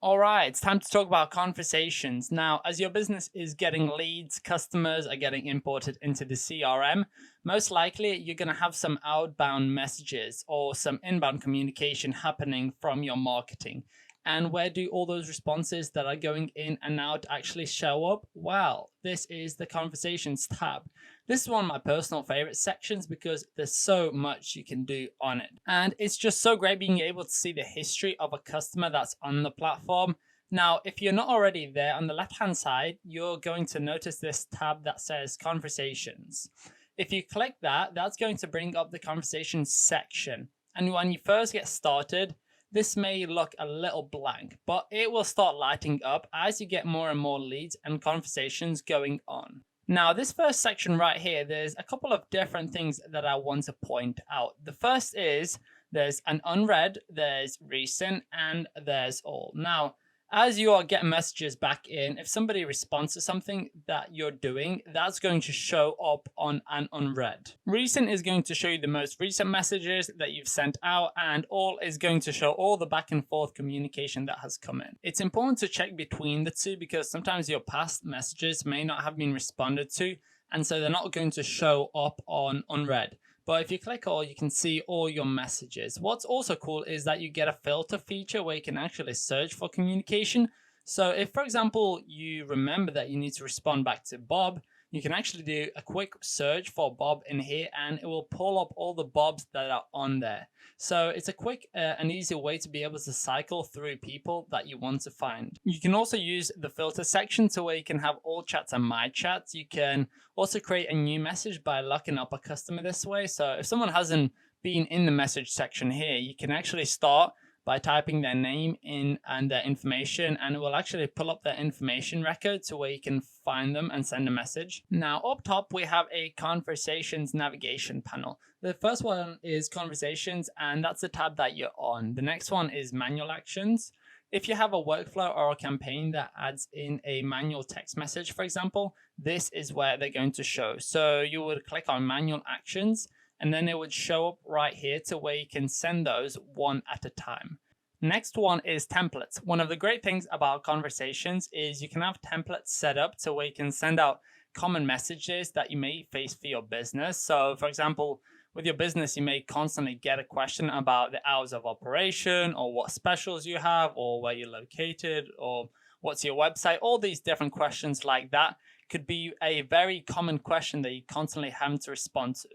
All right, it's time to talk about conversations. Now, as your business is getting leads, customers are getting imported into the CRM, most likely you're going to have some outbound messages or some inbound communication happening from your marketing. And where do all those responses that are going in and out actually show up? Well, this is the conversations tab. This is one of my personal favorite sections because there's so much you can do on it. And it's just so great being able to see the history of a customer that's on the platform. Now, if you're not already there, on the left-hand side, you're going to notice this tab that says conversations. If you click that, that's going to bring up the conversations section. And when you first get started, this may look a little blank, but it will start lighting up as you get more and more leads and conversations going on. Now, this first section right here, there's a couple of different things that I want to point out. The first is there's an unread, there's recent, and there's all. Now, as you are getting messages back in, if somebody responds to something that you're doing, that's going to show up on an unread. Recent is going to show you the most recent messages that you've sent out, and all is going to show all the back and forth communication that has come in. It's important to check between the two because sometimes your past messages may not have been responded to, and so they're not going to show up on unread. But if you click all, you can see all your messages. What's also cool is that you get a filter feature where you can actually search for communication. So if, for example, you remember that you need to respond back to Bob, you can actually do a quick search for Bob in here and it will pull up all the Bobs that are on there. So it's a quick and easy way to be able to cycle through people that you want to find. You can also use the filter section to where you can have all chats and my chats. You can also create a new message by locking up a customer this way. So if someone hasn't been in the message section here, you can actually start by typing their name in and their information, and it will actually pull up their information record to where you can find them and send a message. Now, up top, we have a conversations navigation panel. The first one is conversations, and that's the tab that you're on. The next one is manual actions. If you have a workflow or a campaign that adds in a manual text message, for example, this is where they're going to show. So you would click on manual actions, and then it would show up right here to where you can send those one at a time. Next one is templates. One of the great things about conversations is you can have templates set up to where you can send out common messages that you may face for your business. So for example, with your business, you may constantly get a question about the hours of operation or what specials you have or where you're located or what's your website. All these different questions like that could be a very common question that you constantly have to respond to.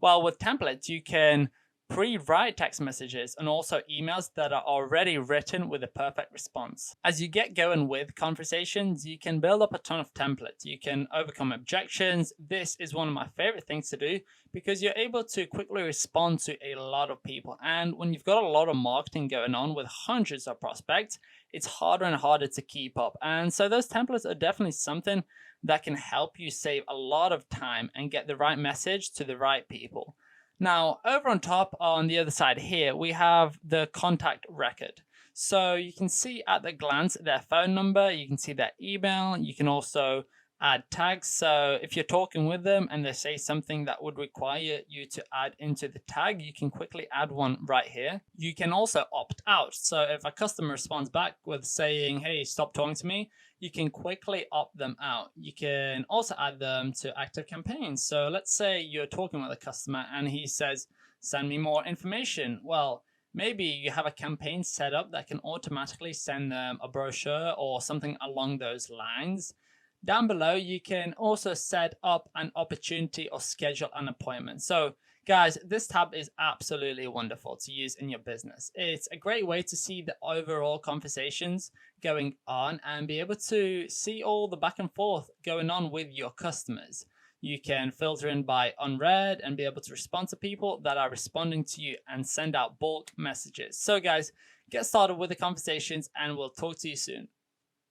Well, with templates, you can pre-write text messages and also emails that are already written with a perfect response. As you get going with conversations, you can build up a ton of templates. You can overcome objections. This is one of my favorite things to do because you're able to quickly respond to a lot of people. And when you've got a lot of marketing going on with hundreds of prospects, it's harder and harder to keep up. And so those templates are definitely something that can help you save a lot of time and get the right message to the right people. Now, over on top, on the other side here, we have the contact record. So you can see at the glance their phone number, you can see their email, you can also add tags. So if you're talking with them and they say something that would require you to add into the tag, you can quickly add one right here. You can also opt out. So if a customer responds back with saying, hey, stop talking to me, you can quickly opt them out. You can also add them to active campaigns. So let's say you're talking with a customer and he says, send me more information. Well, maybe you have a campaign set up that can automatically send them a brochure or something along those lines. Down below, you can also set up an opportunity or schedule an appointment. So guys, this tab is absolutely wonderful to use in your business. It's a great way to see the overall conversations going on and be able to see all the back and forth going on with your customers. You can filter in by unread and be able to respond to people that are responding to you and send out bulk messages. So guys, get started with the conversations and we'll talk to you soon.